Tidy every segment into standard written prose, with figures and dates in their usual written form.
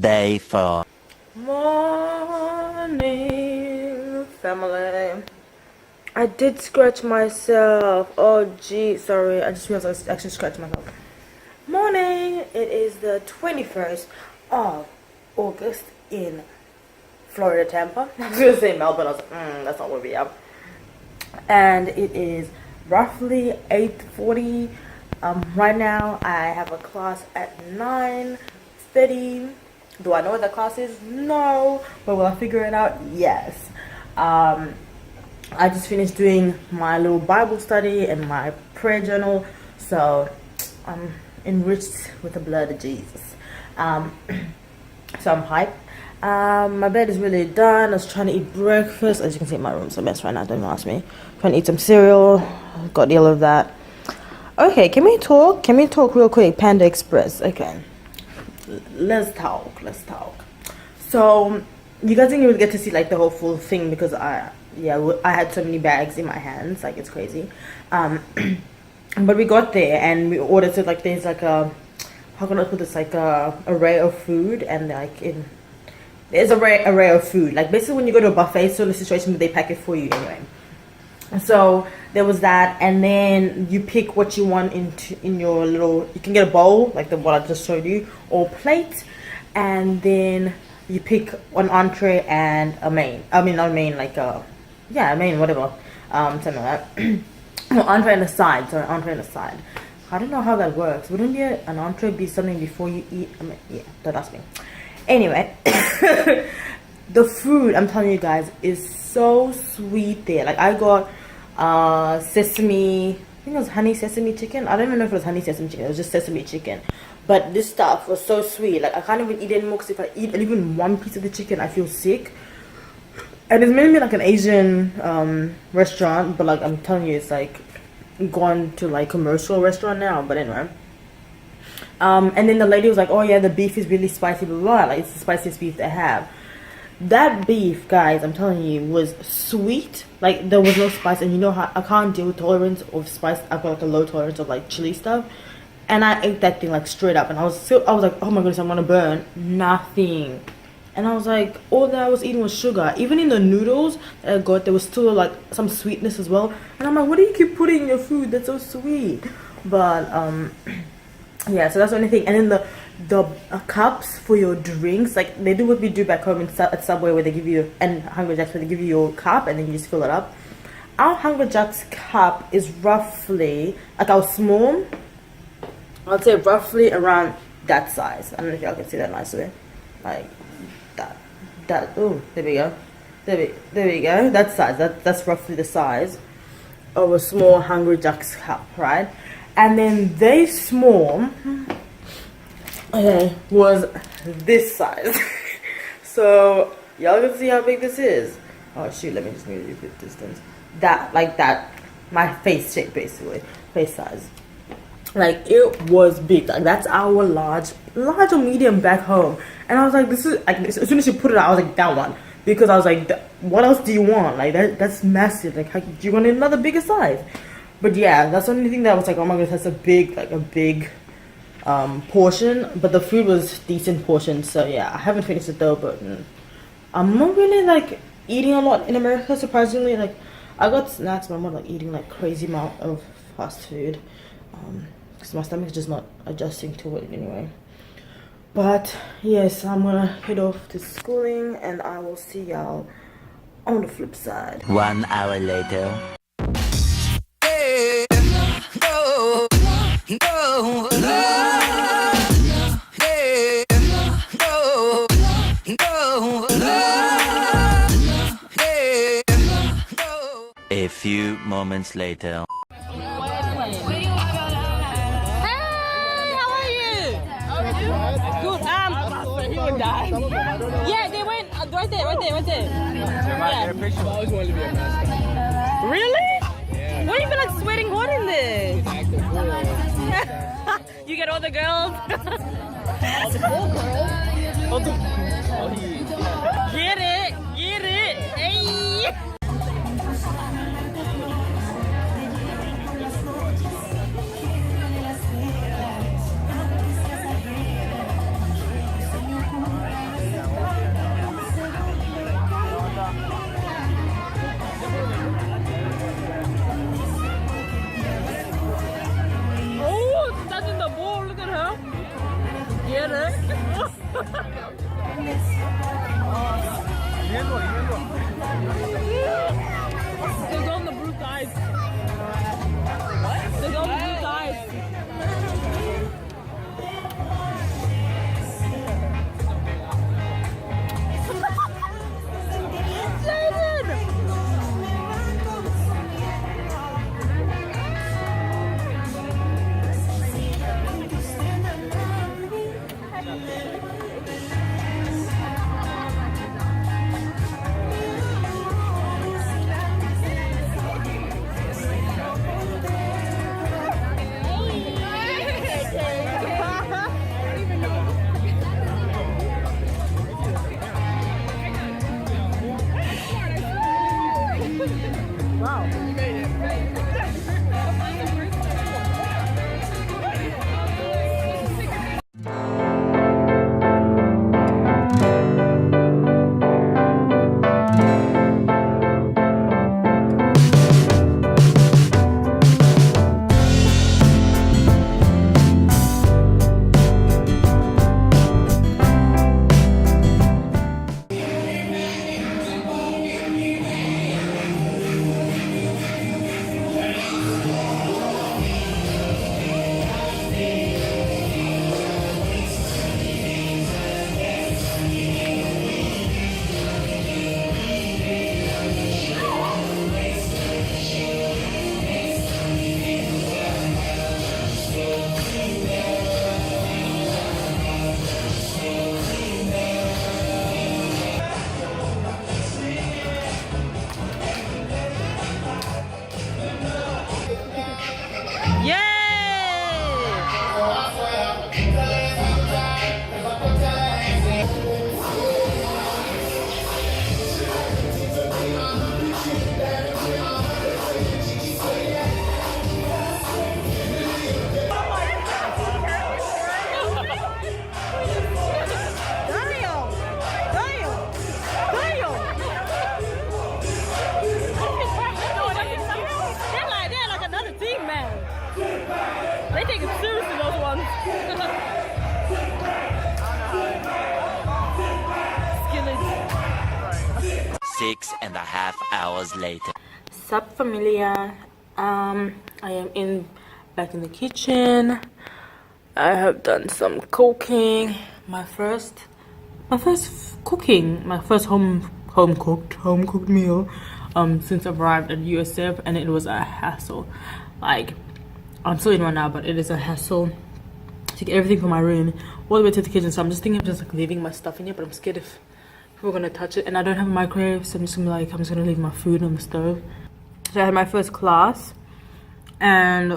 Day 4. Morning, family. I did scratch myself. Oh, gee, sorry. I just realized I actually scratched myself. Morning. It is the 21st of August in Florida, Tampa. I was gonna say Melbourne. I was like, that's not where we are. And it is roughly 8:40. Right now, I have a class at 9:30. Do I know what the class is? No. But will I figure it out? Yes. I just finished doing my little Bible study and my prayer journal. So I'm enriched with the blood of Jesus. So I'm hyped. My bed is really done. I was trying to eat breakfast. As you can see, my room's a mess right now. Don't ask me. Trying to eat some cereal. Got all of that. Okay, can we talk? Can we talk real quick? Panda Express. Okay. Let's talk. So you guys didn't even get to see like the whole full thing because I had so many bags in my hands, like it's crazy. But we got there and we ordered. So like there's like a, how can I put this, like a array of food, and like there's a array of food. Like basically when you go to a buffet sort of situation, but they pack it for you anyway. So there was that, and then you pick what you want in your little. You can get a bowl like the one I just showed you, or plate, and then you pick an entree and a main. I mean not a main, like a main, whatever, something like that. Entree and a side. Sorry, entree and a side. I don't know how that works. Wouldn't be an entree be something before you eat? I mean, yeah, don't ask me. Anyway, the food, I'm telling you guys, is so sweet there. Like I got sesame, I think it was honey sesame chicken. I don't even know if it was honey sesame chicken. It was just sesame chicken. But this stuff was so sweet. Like I can't even eat anymore because if I eat even one piece of the chicken, I feel sick. And it's mainly like an Asian restaurant, but like I'm telling you, it's like gone to like commercial restaurant now. But anyway. And then the lady was like, oh yeah, the beef is really spicy, blah, blah, blah. Like it's the spiciest beef they have. That beef, guys, I'm telling you, was sweet. Like there was no spice, and you know how I can't deal with tolerance of spice. I've got like a low tolerance of like chili stuff, and I ate that thing like straight up, and I was like, oh my goodness, I'm gonna burn. Nothing. And I was like, all that I was eating was sugar. Even in the noodles that I got, there was still like some sweetness as well. And I'm like, what do you keep putting in your food that's so sweet? But yeah, so that's the only thing. And then the cups for your drinks, like they do what we do back home at Subway, where they give you, and Hungry Jack's, where they give you your cup and then you just fill it up. Our Hungry Jack's cup is roughly, like our small, I'd say roughly around that size. I don't know if y'all can see that nicely. Like that. Oh, there we go. There we go. That size. That's roughly the size of a small Hungry Jack's cup, right? And then they small, okay, was this size. So y'all can see how big this is. Oh shoot, let me just move you a bit distance. That, like that, my face shape basically, face size. Like it was big. Like that's our large or medium back home. And I was like, this is like, as soon as you put it out, I was like, that one, because I was like, what else do you want? Like that's massive. Like how, do you want another bigger size? But yeah, that's the only thing that I was like, oh my goodness, that's a big portion. But the food was decent portion, so yeah, I haven't finished it though. But I'm not really like eating a lot in America, surprisingly. Like I got snacks, but I'm not like eating like crazy amount of fast food, because my stomach's just not adjusting to it anyway. But yes, I'm gonna head off to schooling, and I will see y'all on the flip side. 1 hour later. A few moments later. Yeah, they went right there. Yeah. I always wanted to be a mascot. Really? Yeah. Why do you feel like sweating hot in there? You get all the girls. Get it. Hey. 6.5 hours later. Sup familia. I am back in the kitchen. I have done some cooking. My first cooking, my first home cooked meal since I've arrived at USF, and it was a hassle. Like, I'm still in right now, but it is a hassle to get everything from my room all the way to the kitchen. So I'm just thinking of just like leaving my stuff in here, but I'm scared if people are gonna touch it, and I don't have a microwave, so I'm just gonna leave my food on the stove. So I had my first class, and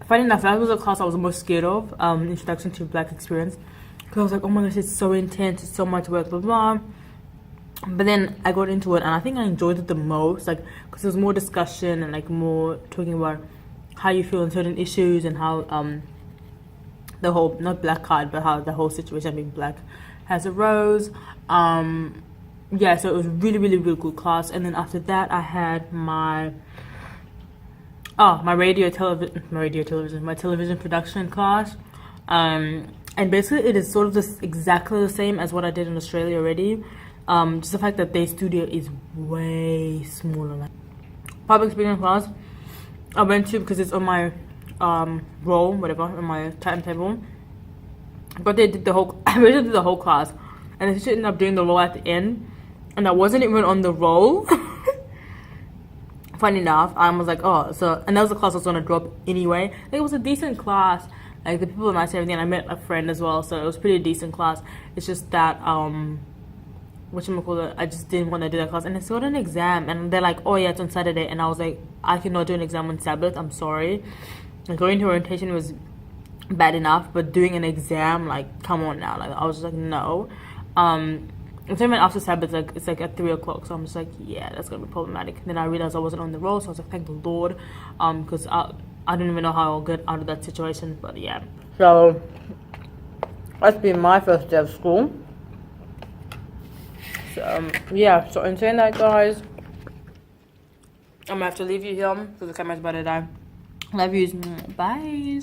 funny enough, that was a class I was most scared of, Introduction to Black Experience, because I was like, oh my gosh, it's so intense, it's so much work, blah blah. But then I got into it, and I think I enjoyed it the most, like, because there was more discussion and like more talking about how you feel on certain issues, and how the whole, not black card, but how the whole situation being black has arose. Yeah, so it was really good class. And then after that, I had my television production class. And basically it is sort of just exactly the same as what I did in Australia already. Just the fact that their studio is way smaller. Like, public speaking class I went to because it's on my role, whatever, on my timetable. But they did the whole I really did the whole class, and they ended up doing the role at the end, and I wasn't even on the roll. Funny enough, I was like, oh, so, and that was the class I was gonna drop anyway. Like, it was a decent class, like the people were nice and everything, and I met a friend as well, so it was a pretty decent class. It's just that whatchamacallit, I just didn't want to do that class, and it's got an exam, and they're like, oh yeah, it's on Saturday, and I was like, I cannot do an exam on Sabbath, I'm sorry. And going to orientation was bad enough, but doing an exam, like, come on now. Like, I was just like, no. And so I went after Sabbath, like, it's like at 3 o'clock, so I'm just like, yeah, that's gonna be problematic. And then I realized I wasn't on the roll, so I was like, thank the Lord, because I don't even know how I'll get out of that situation. But yeah, so that's been my first day of school. So yeah, so in saying that, guys, I'm gonna have to leave you here because the camera's about to die. Love yous. Bye.